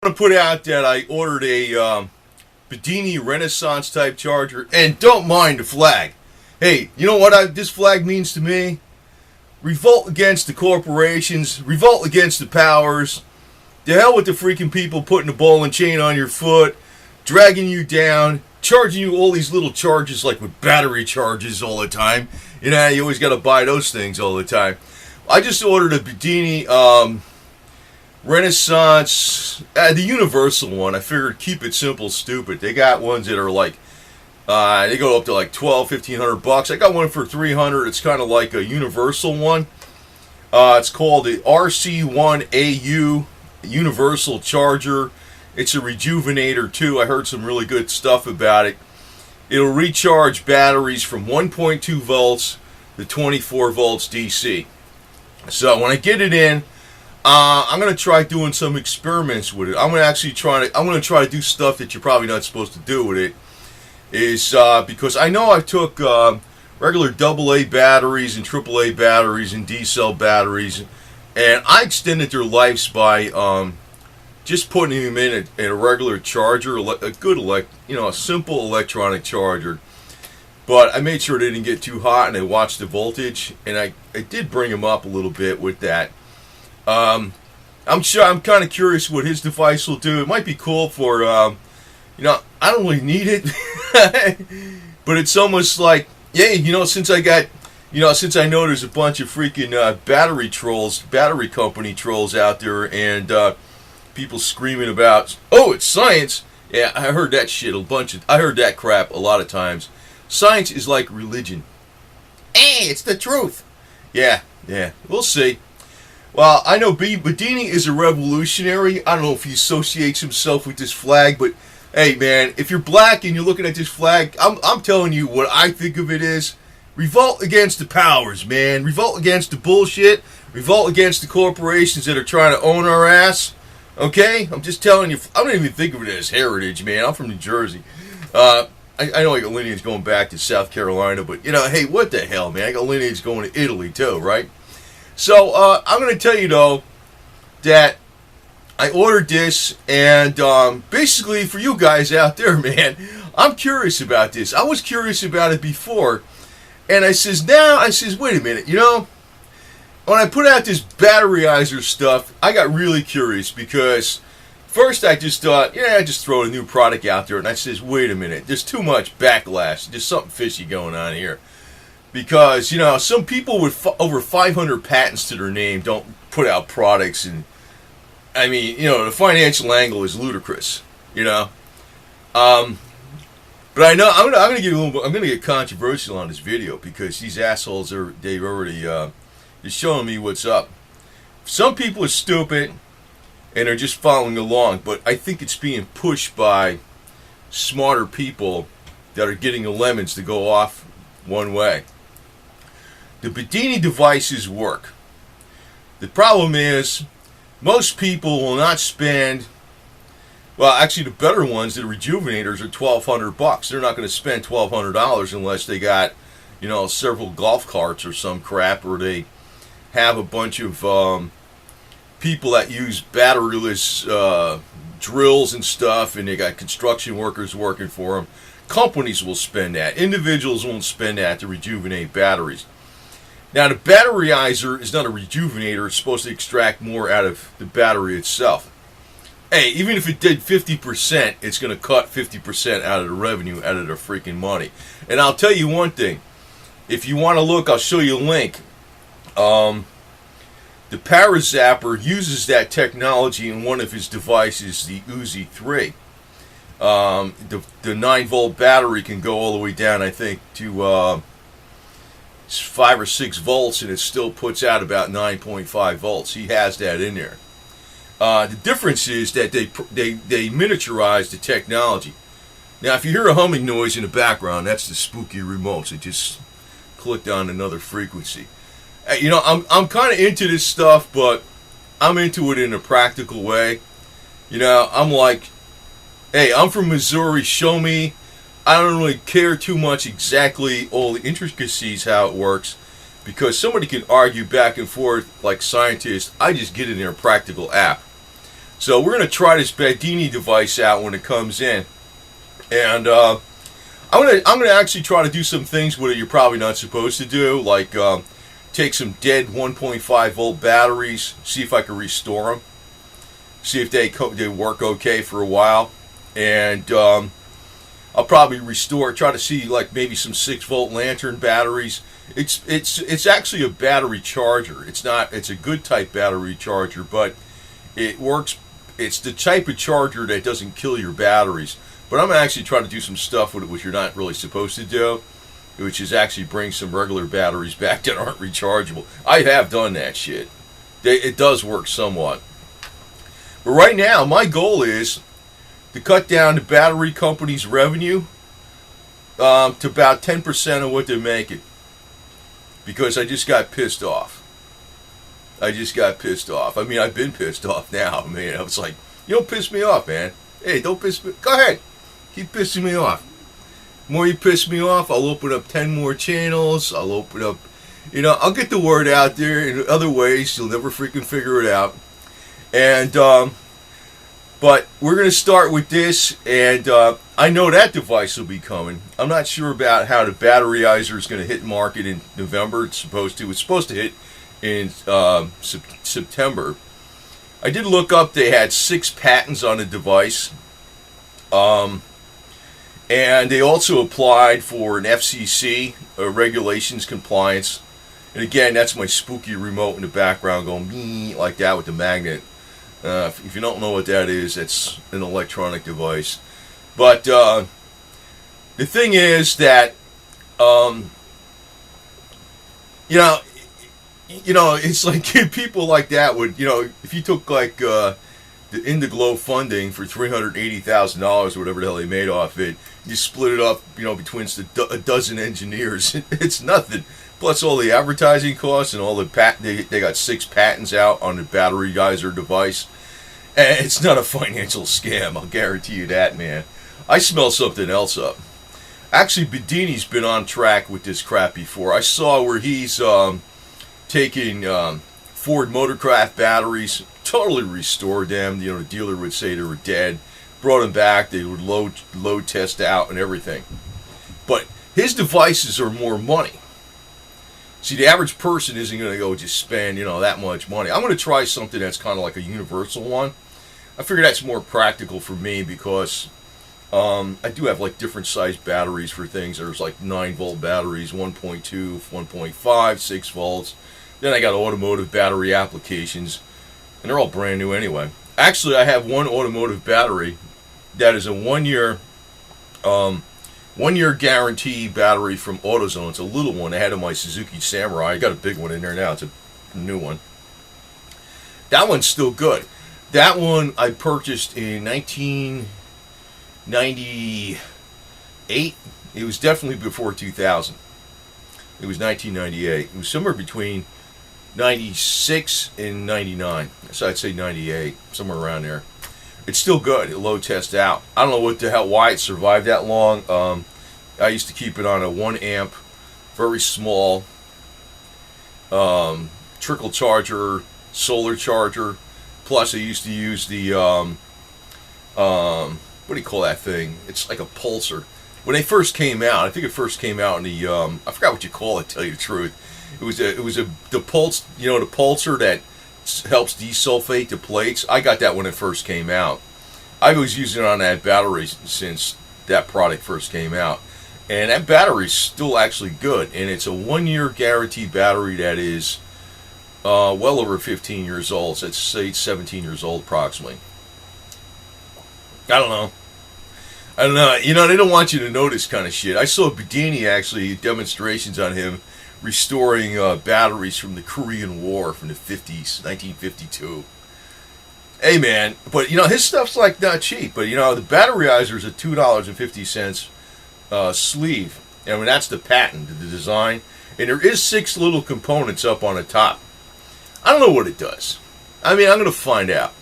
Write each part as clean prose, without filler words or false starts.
To put out that I ordered a Bedini Renaissance type charger, and don't mind the flag. Hey, you know what this flag means to me? Revolt against the corporations, revolt against the powers. The hell with the freaking people putting the ball and chain on your foot, dragging you down, charging you all these little charges like with battery charges all the time. You know, you always got to buy those things all the time. I just ordered a Bedini Renaissance, the universal one. I figured keep it simple, stupid. They got ones that are like, they go up to like $1,200-1,500. I got one for $300. It's kind of like a universal one. It's called the RC1AU Universal Charger. It's a rejuvenator too. I heard some really good stuff about it. It'll recharge batteries from 1.2 volts to 24 volts DC. So when I get it in, I'm gonna try doing some experiments with it. I'm gonna try to do stuff that you're probably not supposed to do with it. Is because I know I took regular AA batteries and AAA batteries and D-cell batteries, and I extended their lives by just putting them in a regular charger, a good a simple electronic charger. But I made sure they didn't get too hot, and I watched the voltage, and I did bring them up a little bit with that. I'm kind of curious what his device will do. It might be cool for, I don't really need it, but it's almost like, yeah, since I know there's a bunch of freaking battery company trolls out there, and people screaming about, oh, it's science. Yeah, I heard that shit I heard that crap a lot of times. Science is like religion. Hey, it's the truth. Yeah, we'll see. Well, I know Bedini is a revolutionary. I don't know if he associates himself with this flag, but hey, man, if you're black and you're looking at this flag, I'm telling you what I think of it is. Revolt against the powers, man. Revolt against the bullshit. Revolt against the corporations that are trying to own our ass. Okay? I'm just telling you, I don't even think of it as heritage, man. I'm from New Jersey. I know I got lineage going back to South Carolina, but, hey, what the hell, man? I got lineage going to Italy, too, right? So, I'm going to tell you, though, that I ordered this, and basically, for you guys out there, man, I'm curious about this. I was curious about it before, and I says, wait a minute, when I put out this batteryizer stuff, I got really curious, because first I just thought, just throw a new product out there, and I says, wait a minute, there's too much backlash, there's something fishy going on here. Because, some people with over 500 patents to their name don't put out products, and, I mean, the financial angle is ludicrous, But I know, I'm gonna get controversial on this video, because these assholes they've already, they're showing me what's up. Some people are stupid, and are just following along, but I think it's being pushed by smarter people that are getting the lemons to go off one way. The Bedini devices work. The problem is, most people will not spend, well, actually the better ones, the rejuvenators, are $1,200. They're not going to spend $1,200 unless they got, several golf carts or some crap, or they have a bunch of people that use batteryless drills and stuff, and they got construction workers working for them. Companies will spend that. Individuals won't spend that to rejuvenate batteries. Now, the batteryizer is not a rejuvenator. It's supposed to extract more out of the battery itself. Hey, even if it did 50%, it's going to cut 50% out of the revenue, out of the freaking money. And I'll tell you one thing. If you want to look, I'll show you a link. The Zapper uses that technology in one of his devices, the Uzi 3. The 9-volt battery can go all the way down, I think, to 5 or 6 volts, and it still puts out about 9.5 volts. He has that in there. The difference is that they miniaturize the technology. Now, if you hear a humming noise in the background, that's the spooky remotes. It just clicked on another frequency. I'm kind of into this stuff, but I'm into it in a practical way. I'm like, hey, I'm from Missouri. Show me. I don't really care too much exactly all the intricacies, how it works, because somebody can argue back and forth like scientists. I just get in there a practical app. So we're going to try this Bedini device out when it comes in. And I'm gonna actually try to do some things with it you're probably not supposed to do, like take some dead 1.5 volt batteries, see if I can restore them, see if they work okay for a while, and I'll probably try to see like maybe some 6-volt lantern batteries. It's actually a battery charger. It's a good type battery charger, but it works. It's the type of charger that doesn't kill your batteries. But I'm going to actually try to do some stuff with it which you're not really supposed to do, which is actually bring some regular batteries back that aren't rechargeable. I have done that shit. It does work somewhat. But right now, my goal is to cut down the battery company's revenue to about 10% of what they're making. Because I just got pissed off. I mean, I've been pissed off now. I mean, I was like, you don't piss me off, man. Hey, don't piss me. Go ahead. Keep pissing me off. The more you piss me off, I'll open up 10 more channels. I'll open up, I'll get the word out there in other ways. You'll never freaking figure it out. And, but we're going to start with this. And I know that device will be coming. I'm not sure about how the batteryizer is going to hit market in November. It's supposed to hit in September. I did look up, they had 6 patents on the device. And they also applied for an FCC regulations compliance. And again, that's my spooky remote in the background going me like that with the magnet. If you don't know what that is, it's an electronic device. But the thing is that, it's like people like that would, if you took like the Indiglo funding for $380,000 or whatever the hell they made off it, you split it up, between a dozen engineers. It's nothing. Plus all the advertising costs and all the they got 6 patents out on the batteryizer device. And it's not a financial scam, I'll guarantee you that, man. I smell something else up. Actually, Bedini's been on track with this crap before. I saw where he's taking Ford Motorcraft batteries, totally restored them. The dealer would say they were dead, brought them back. They would load test out and everything. But his devices are more money. See, the average person isn't going to go just spend that much money. I'm going to try something that's kind of like a universal one. I figure that's more practical for me because I do have like different sized batteries for things. There's like 9-volt batteries, 1.2, 1.5, 6 volts. Then I got automotive battery applications, and they're all brand new anyway. Actually, I have one automotive battery that is a 1-year guarantee battery from AutoZone. It's a little one I had in my Suzuki Samurai. I got a big one in there now. It's a new one. That one's still good. That one I purchased in 1998. It was definitely before 2000. It was 1998. It was somewhere between 96 and 99. So I'd say 98, somewhere around there. It's still good. It load test out. I don't know why it survived that long. I used to keep it on a 1 amp, very small trickle charger, solar charger. Plus, I used to use the what do you call that thing? It's like a pulsar. When they first came out, I think it first came out in the I forgot what you call it. To tell you the truth, the pulsar that helps desulfate the plates. I got that when it first came out. I was using it on that battery since that product first came out, and that battery's still actually good. And it's a 1-year guarantee battery that is well over 15 years old. So let's say it's 17 years old approximately. I don't know. They don't want you to know this kind of shit. I saw Bedini actually demonstrations on him restoring batteries from the Korean War from the 50s, 1952. Hey man, but his stuff's like not cheap. But the batteryizer is a $2.50 sleeve. I mean that's the patent, the design, and there is 6 little components up on the top. I don't know what it does. I mean I'm gonna find out.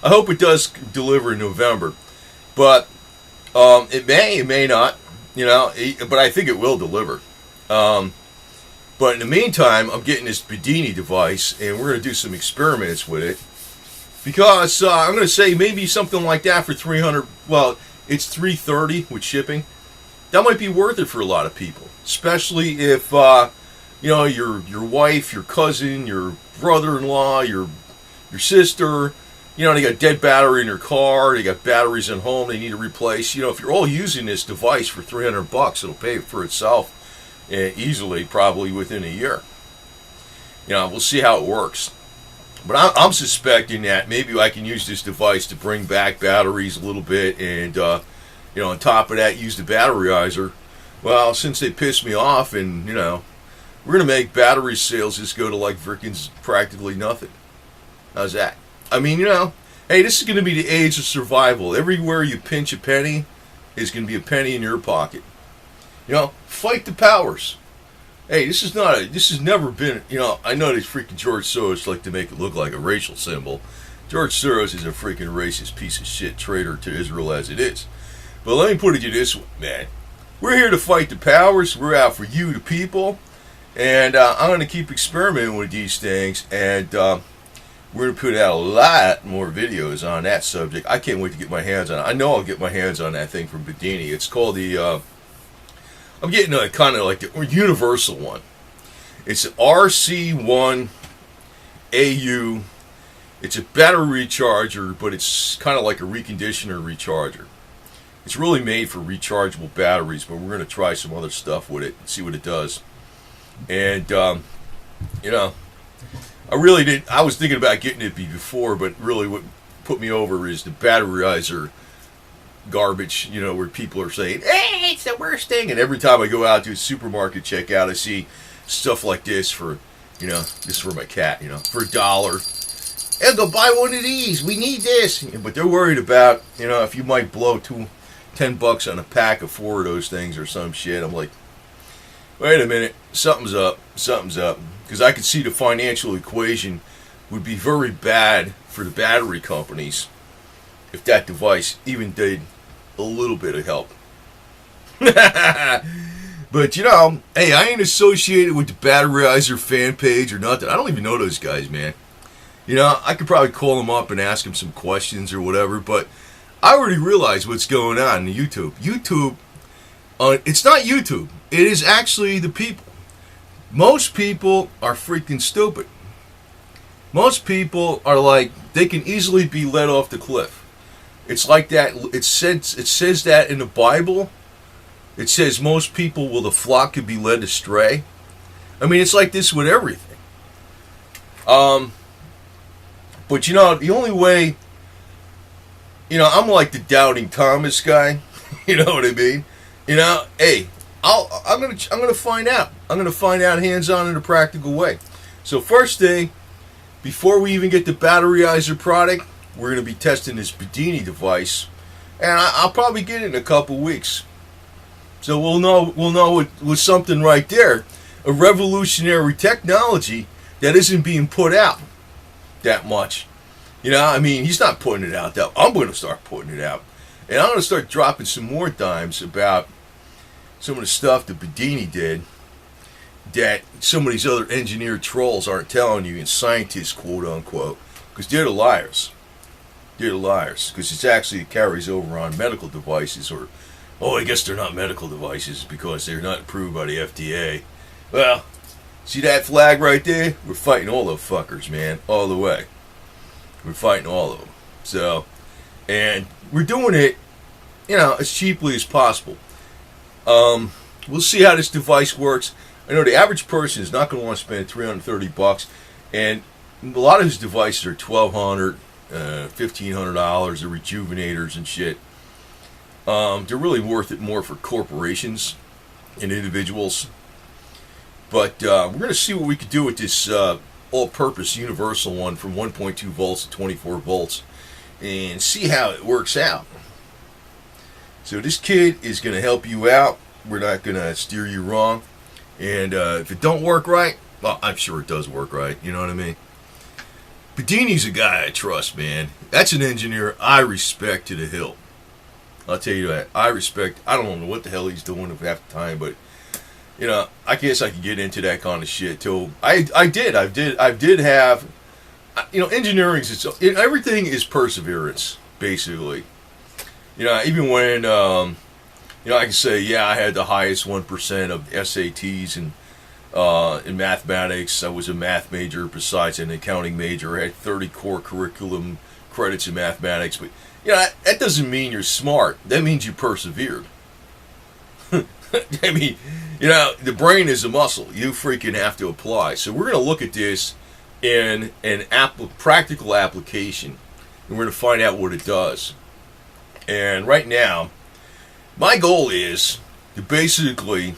I hope it does deliver in November, but it may not. But I think it will deliver. But in the meantime, I'm getting this Bedini device, and we're going to do some experiments with it. Because I'm going to say maybe something like that for 300. Well, it's 330 with shipping. That might be worth it for a lot of people, especially if your wife, your cousin, your brother-in-law, your sister. They got dead battery in their car. They got batteries at home they need to replace. If you're all using this device for $300, it'll pay for itself easily, probably within a year. We'll see how it works. But I'm suspecting that maybe I can use this device to bring back batteries a little bit, and on top of that, use the batteryizer. Well, since they pissed me off, and we're gonna make battery sales just go to like freaking practically nothing. How's that? I mean, hey, this is going to be the age of survival. Everywhere you pinch a penny is going to be a penny in your pocket. Fight the powers. Hey, this has never been, I know these freaking George Soros like to make it look like a racial symbol. George Soros is a freaking racist piece of shit traitor to Israel as it is. But let me put it to you this way, man. We're here to fight the powers. We're out for you, the people. And I'm going to keep experimenting with these things, and we're going to put out a lot more videos on that subject. I can't wait to get my hands on it. I know I'll get my hands on that thing from Bedini. It's called the, I'm getting a kind of like the universal one. It's an RC1 AU. It's a battery recharger, but it's kind of like a reconditioner recharger. It's really made for rechargeable batteries, but we're going to try some other stuff with it and see what it does. And, I was thinking about getting it before, but really what put me over is the batteryizer garbage, where people are saying, hey, it's the worst thing. And every time I go out to a supermarket checkout, I see stuff like this for, this is for my cat, for $1. Hey, go buy one of these. We need this. But they're worried about, if you might blow $10 on a pack of 4 of those things or some shit. I'm like, wait a minute, something's up. Because I could see the financial equation would be very bad for the battery companies if that device even did a little bit of help. But, hey, I ain't associated with the Batteryizer fan page or nothing. I don't even know those guys, man. I could probably call them up and ask them some questions or whatever, but I already realize what's going on in YouTube. It's not YouTube. It is actually the people. Most people are freaking stupid. Most people are like, they can easily be led off the cliff. It's like that. It says that in the Bible. It says most people the flock could be led astray. I mean, it's like this with everything. But the only way, I'm like the doubting Thomas guy. You know what I mean? Hey, I'm gonna find out. I'm gonna find out hands-on in a practical way. So first thing, before we even get the batteryizer product, we're gonna be testing this Bedini device, and I'll probably get it in a couple weeks. So we'll know with something right there, a revolutionary technology that isn't being put out that much. He's not putting it out. I'm going to start putting it out, and I'm going to start dropping some more dimes about some of the stuff that Bedini did that some of these other engineer trolls aren't telling you, and scientists, quote unquote, because they're the liars. They're the liars, because it carries over on medical devices, or, I guess they're not medical devices because they're not approved by the FDA. Well, see that flag right there? We're fighting all those fuckers, man, all the way. We're fighting all of them. So, and we're doing it, as cheaply as possible. We'll see how this device works. I know the average person is not going to want to spend $330, and a lot of his devices are $1,200, $1,500. They're rejuvenators and shit. They're really worth it more for corporations and individuals. But we're going to see what we could do with this all-purpose universal one from 1.2 volts to 24 volts and see how it works out. So this kid is going to help you out. We're not going to steer you wrong. And if it don't work right, well, I'm sure it does work right. You know what I mean? Bedini's a guy I trust, man. That's an engineer I respect to the hilt. I'll tell you that. I don't know what the hell he's doing half the time, but I guess I could get into that kind of shit too. I did have engineering is everything is perseverance, basically. Even when I can say, yeah, I had the highest 1% of SATs in mathematics. I was a math major besides an accounting major. I had 30 core curriculum credits in mathematics, but that doesn't mean you're smart. That means you persevered. I mean, the brain is a muscle. You freaking have to apply. So we're going to look at this in an practical application, and we're going to find out what it does. And right now, my goal is to basically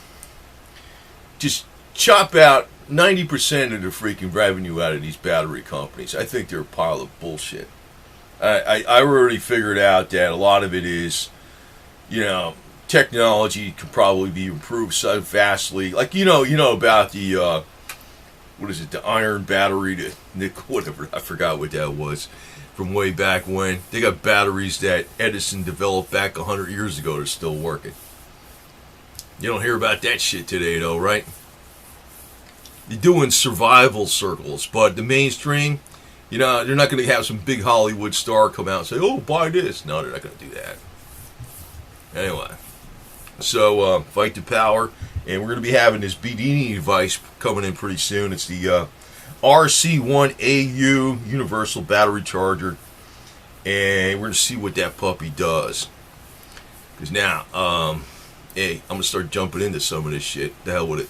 just chop out 90% of the freaking revenue out of these battery companies. I think they're a pile of bullshit. I already figured out that a lot of it is, technology can probably be improved so vastly. Like, you know about the, what is it, the iron battery, the nickel, whatever, I forgot what that was, from way back when. They got batteries that Edison developed back 100 years ago that are still working. You don't hear about that shit today, though, right? You're doing survival circles, but the mainstream, they're not going to have some big Hollywood star come out and say, oh, buy this. No, they're not going to do that. Anyway, so fight the power, and we're going to be having this Bedini device coming in pretty soon. It's the RC1AU Universal Battery Charger, and we're going to see what that puppy does. Because now, hey, I'm going to start jumping into some of this shit. The hell with it.